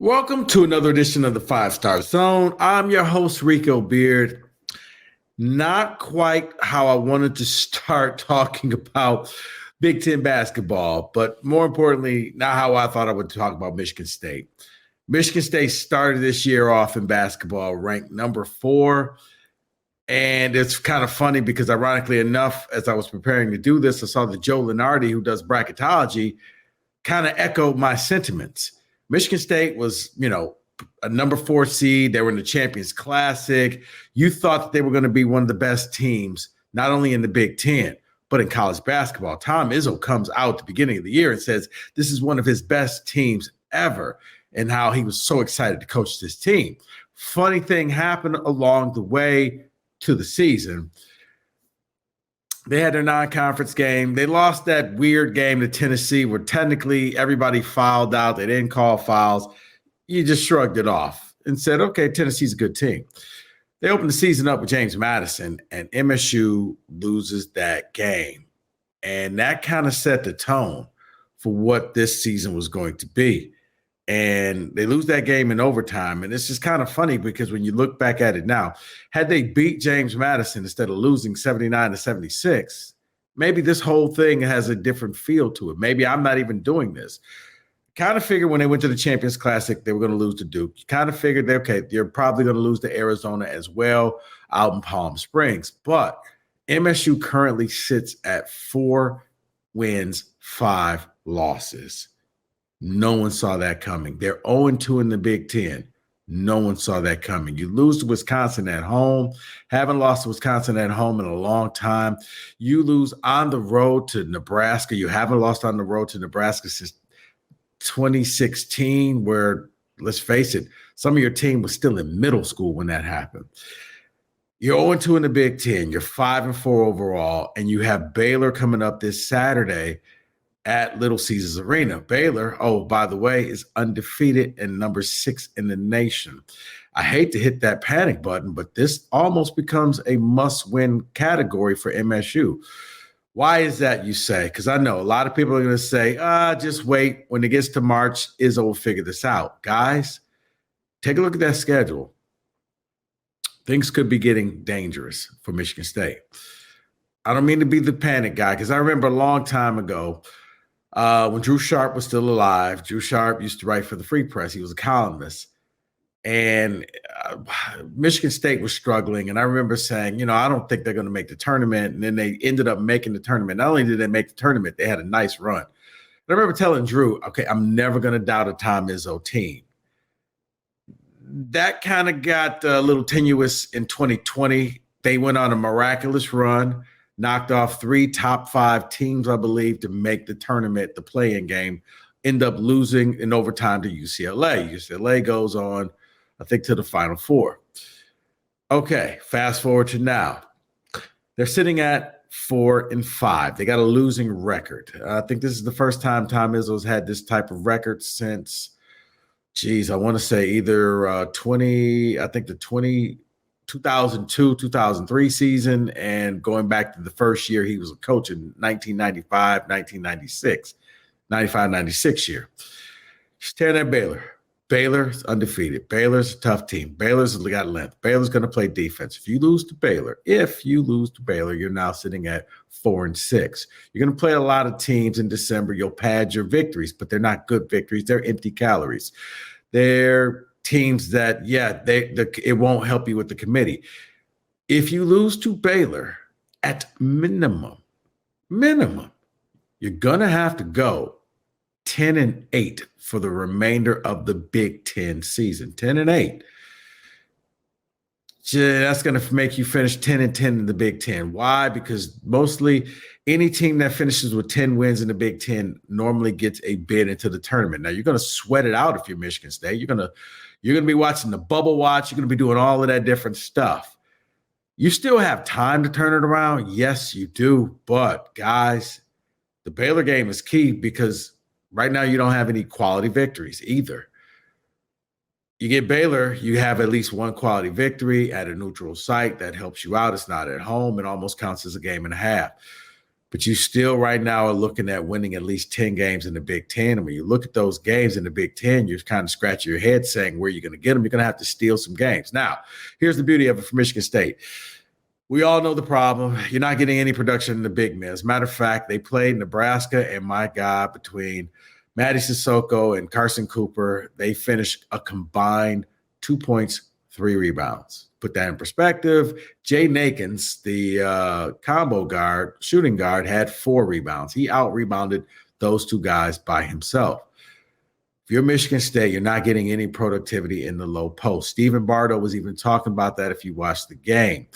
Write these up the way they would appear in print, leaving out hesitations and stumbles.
Welcome to another edition of the Five Star Zone. I'm your host, Rico Beard. Not quite how I wanted to start talking about Big Ten basketball, but more importantly, not how I thought I would talk about Michigan State. Michigan State started this year off in basketball ranked number 4. And it's kind of funny because, ironically enough, as I was preparing to do this, I saw that Joe Lenardi, who does bracketology, kind of echoed my sentiments. Michigan State was, a number 4 seed. They were in the Champions Classic. You thought that they were going to be one of the best teams, not only in the Big Ten, but in college basketball. Tom Izzo comes out at the beginning of the year and says this is one of his best teams ever and how he was so excited to coach this team. Funny thing happened along the way to the season. They had their non-conference game. They lost that weird game to Tennessee where technically everybody fouled out. They didn't call fouls. You just shrugged it off and said, okay, Tennessee's a good team. They opened the season up with James Madison, and MSU loses that game. And that kind of set the tone for what this season was going to be. And they lose that game in overtime. And it's just kind of funny because when you look back at it now, had they beat James Madison instead of losing 79-76, maybe this whole thing has a different feel to it. Maybe I'm not even doing this. Kind of figured when they went to the Champions Classic, they were going to lose to Duke. You kind of figured, okay, you're probably going to lose to Arizona as well out in Palm Springs. But MSU currently sits at 4 wins, 5 losses. No one saw that coming. They're 0-2 in the Big Ten. No one saw that coming. You lose to Wisconsin at home. Haven't lost to Wisconsin at home in a long time. You lose on the road to Nebraska. You haven't lost on the road to Nebraska since 2016, where, let's face it, some of your team was still in middle school when that happened. You're 0-2 in the Big Ten. You're 5-4 overall, and you have Baylor coming up this Saturday at Little Caesars Arena. Baylor, oh, by the way, is undefeated and number 6 in the nation. I hate to hit that panic button, but this almost becomes a must-win category for MSU. Why is that, you say? Because I know a lot of people are going to say, just wait. When it gets to March, Izzo will figure this out. Guys, take a look at that schedule. Things could be getting dangerous for Michigan State. I don't mean to be the panic guy because I remember a long time ago, when Drew Sharp was still alive. Drew Sharp used to write for the Free Press. He was a columnist. And Michigan State was struggling. And I remember saying, I don't think they're going to make the tournament. And then they ended up making the tournament. Not only did they make the tournament, they had a nice run. And I remember telling Drew, okay, I'm never going to doubt a Tom Izzo team. That kind of got a little tenuous in 2020. They went on a miraculous run. Knocked off 3 top 5 teams, I believe, to make the tournament, the play-in game, end up losing in overtime to UCLA. UCLA goes on, I think, to the Final Four. Okay, fast forward to now. They're sitting at 4-5. They got a losing record. I think this is the first time Tom Izzo's had this type of record since, I want to say either 2002, 2003 season, and going back to the first year he was a coach in 1995, 1996, 95-96 year. Staring at Baylor. Baylor's undefeated. Baylor's a tough team. Baylor's got length. Baylor's going to play defense. If you lose to Baylor, you're now sitting at 4-6. You're going to play a lot of teams in December. You'll pad your victories, but they're not good victories. They're empty calories. They're teams that, it won't help you with the committee. If you lose to Baylor, at minimum, you're going to have to go 10-8 for the remainder of the Big Ten season. 10-8. That's going to make you finish 10-10 in the Big Ten. Why? Because mostly any team that finishes with 10 wins in the Big Ten normally gets a bid into the tournament. Now, you're going to sweat it out if you're Michigan State. You're going to be watching the bubble watch. You're going to be doing all of that different stuff. You still have time to turn it around. Yes, you do. But, guys, the Baylor game is key because right now you don't have any quality victories either. You get Baylor, you have at least one quality victory at a neutral site. That helps you out. It's not at home. It almost counts as a game and a half. But you still right now are looking at winning at least 10 games in the Big Ten. And when you look at those games in the Big Ten, you're kind of scratching your head saying where you're going to get them. You're going to have to steal some games. Now, here's the beauty of it for Michigan State. We all know the problem. You're not getting any production in the big men. As a matter of fact, they played Nebraska, and my God, between Matty Sissoko and Carson Cooper, they finished a combined 2 points, 3 rebounds. Put that in perspective, Jay Nakins, the combo guard, shooting guard, had 4 rebounds. He out-rebounded those 2 guys by himself. If you're Michigan State, you're not getting any productivity in the low post. Stephen Bardo was even talking about that if you watched the game.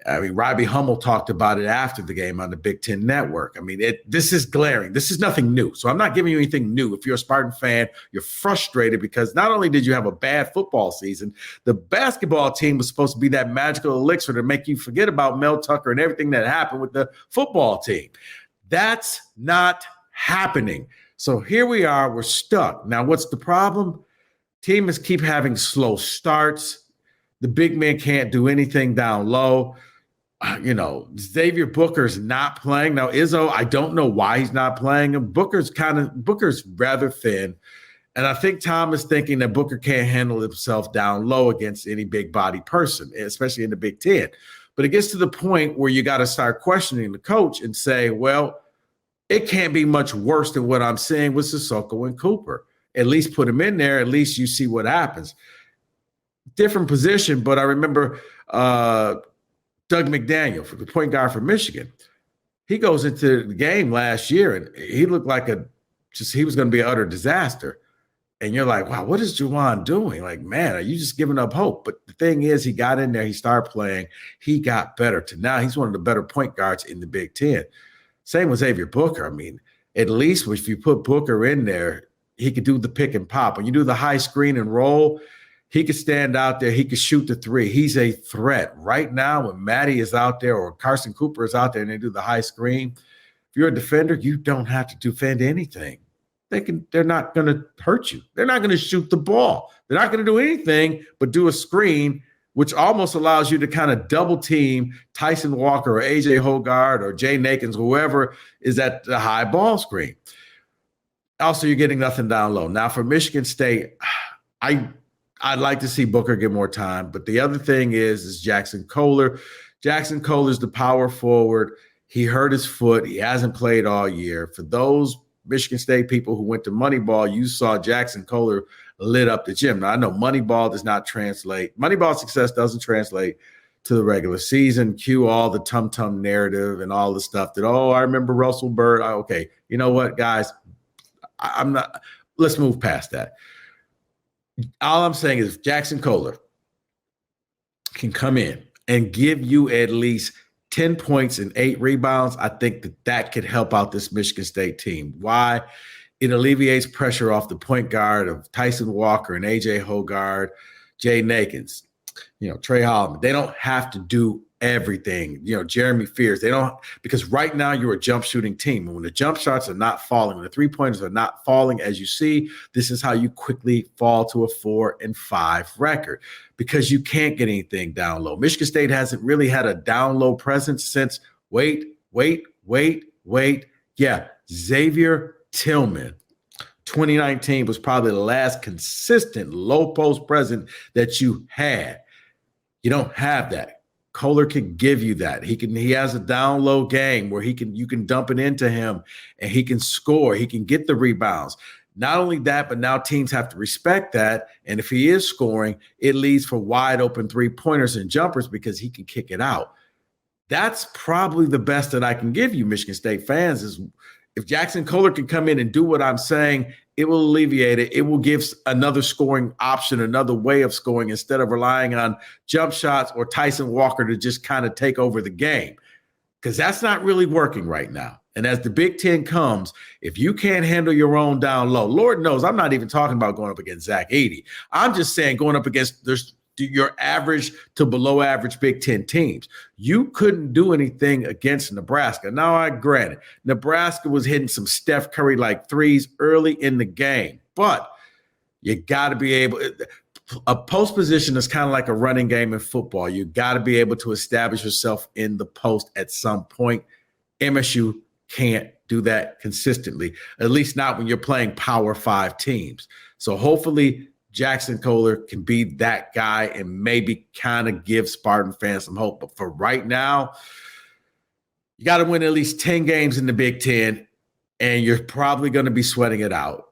I mean, Robbie Hummel talked about it after the game on the Big Ten Network. I mean, this is glaring. This is nothing new. So I'm not giving you anything new. If you're a Spartan fan, you're frustrated because not only did you have a bad football season, the basketball team was supposed to be that magical elixir to make you forget about Mel Tucker and everything that happened with the football team. That's not happening. So here we are. We're stuck. Now, what's the problem? Teams keep having slow starts. The big men can't do anything down low. Xavier Booker's not playing. Now, Izzo, I don't know why he's not playing. Booker's rather thin. And I think Tom is thinking that Booker can't handle himself down low against any big body person, especially in the Big Ten. But it gets to the point where you got to start questioning the coach and say, well, it can't be much worse than what I'm seeing with Sissoko and Cooper. At least put him in there. At least you see what happens. Different position, but I remember Doug McDaniel, for the point guard for Michigan. He goes into the game last year and he looked like he was going to be an utter disaster. And you're like, wow, what is Juwan doing? Like, man, are you just giving up hope? But the thing is, he got in there, he started playing, he got better to now he's one of the better point guards in the Big Ten. Same with Xavier Booker. I mean, at least if you put Booker in there, he could do the pick and pop. When you do the high screen and roll, he could stand out there. He could shoot the 3. He's a threat. Right now, when Matty is out there or Carson Cooper is out there and they do the high screen, if you're a defender, you don't have to defend anything. They're not going to hurt you. They're not going to shoot the ball. They're not going to do anything but do a screen, which almost allows you to kind of double team Tyson Walker or AJ Hogard or Jay Nakins, whoever is at the high ball screen. Also, you're getting nothing down low. Now, for Michigan State, I'd like to see Booker get more time. But the other thing is Jackson Kohler. Jackson Kohler's the power forward. He hurt his foot. He hasn't played all year. For those Michigan State people who went to Moneyball, you saw Jackson Kohler lit up the gym. Now, I know Moneyball does not translate. Moneyball success doesn't translate to the regular season. Cue all the tum-tum narrative and all the stuff that, I remember Russell Bird. Okay, you know what, guys? I'm not – let's move past that. All I'm saying is if Jackson Kohler can come in and give you at least 10 points and 8 rebounds, I think that could help out this Michigan State team. Why? It alleviates pressure off the point guard of Tyson Walker and AJ Hogard, Jay Nakins, Trey Holloman. They don't have to do everything. Jeremy Fears. They don't, because right now you're a jump shooting team. And when the jump shots are not falling, when the 3-pointers are not falling, as you see, this is how you quickly fall to a 4-5 record because you can't get anything down low. Michigan State hasn't really had a down low presence since Yeah, Xavier Tillman. 2019 was probably the last consistent low post presence that you had. You don't have that. Kohler can give you that. He has a down low game where you can dump it into him and he can score. He can get the rebounds. Not only that, but now teams have to respect that. And if he is scoring, it leads for wide open 3-pointers and jumpers because he can kick it out. That's probably the best that I can give you, Michigan State fans, is if Jackson Kohler can come in and do what I'm saying, it will alleviate it. It will give another scoring option, another way of scoring instead of relying on jump shots or Tyson Walker to just kind of take over the game because that's not really working right now. And as the Big Ten comes, if you can't handle your own down low, Lord knows I'm not even talking about going up against Zach Edey. I'm just saying going up against your average to below average Big Ten teams. You couldn't do anything against Nebraska. Now, I granted, Nebraska was hitting some Steph Curry-like threes early in the game, but you got to be able – a post position is kind of like a running game in football. You got to be able to establish yourself in the post at some point. MSU can't do that consistently, at least not when you're playing Power 5 teams. So hopefully Jackson Kohler can be that guy and maybe kind of give Spartan fans some hope. But for right now, you got to win at least 10 games in the Big Ten, and you're probably going to be sweating it out.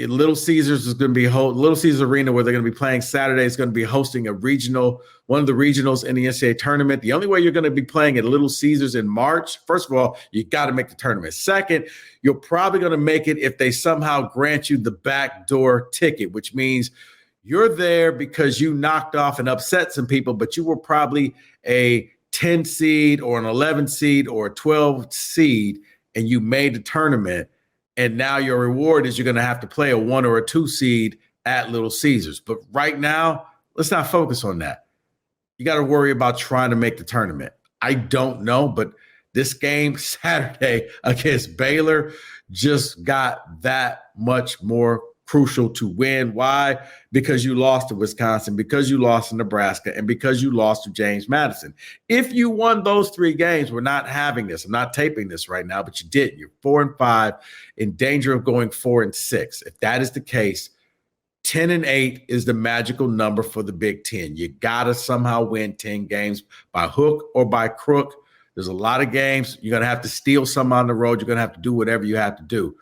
Little Caesars is going to be Little Caesars Arena, where they're going to be playing Saturday, is going to be hosting one of the regionals in the NCAA tournament. The only way you're going to be playing at Little Caesars in March, first of all, you got to make the tournament. Second, you're probably going to make it if they somehow grant you the backdoor ticket, which means you're there because you knocked off and upset some people, but you were probably a 10 seed or an 11 seed or a 12 seed, and you made the tournament. And now your reward is you're going to have to play a 1 or a 2 seed at Little Caesars. But right now, let's not focus on that. You got to worry about trying to make the tournament. I don't know, but this game Saturday against Baylor just got that much more crucial to win. Why? Because you lost to Wisconsin, because you lost to Nebraska, and because you lost to James Madison. If you won those 3 games, we're not having this. I'm not taping this right now, but you did. You're 4-5, in danger of going 4-6. If that is the case, 10-8 is the magical number for the Big Ten. You got to somehow win 10 games by hook or by crook. There's a lot of games. You're going to have to steal some on the road. You're going to have to do whatever you have to do.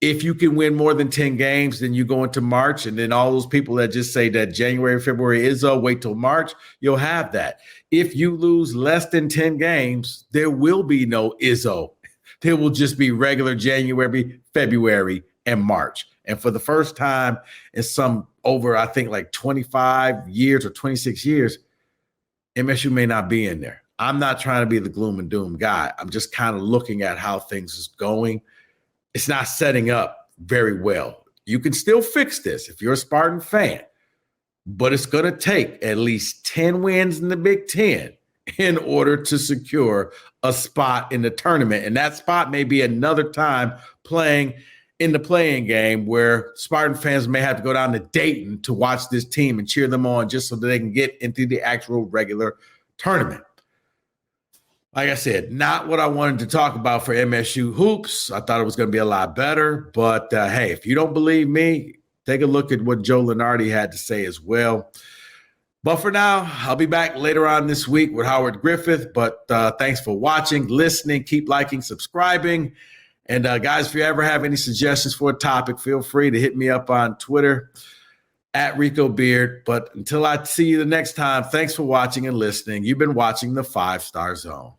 If you can win more than 10 games, then you go into March, and then all those people that just say that January, February Izzo, wait till March, you'll have that. If you lose less than 10 games, there will be no Izzo. There will just be regular January, February, and March. And for the first time in some over, I think, like 25 years or 26 years, MSU may not be in there. I'm not trying to be the gloom and doom guy. I'm just kind of looking at how things is going. It's not setting up very well. You can still fix this if you're a Spartan fan, but it's going to take at least 10 wins in the Big Ten in order to secure a spot in the tournament. And that spot may be another time playing in the playing game, where Spartan fans may have to go down to Dayton to watch this team and cheer them on just so that they can get into the actual regular tournament. Like I said, not what I wanted to talk about for MSU hoops. I thought it was going to be a lot better. But, hey, if you don't believe me, take a look at what Joe Lunardi had to say as well. But for now, I'll be back later on this week with Howard Griffith. But thanks for watching, listening. Keep liking, subscribing. And, guys, if you ever have any suggestions for a topic, feel free to hit me up on Twitter at Rico Beard. But until I see you the next time, thanks for watching and listening. You've been watching the 5 Star Zone.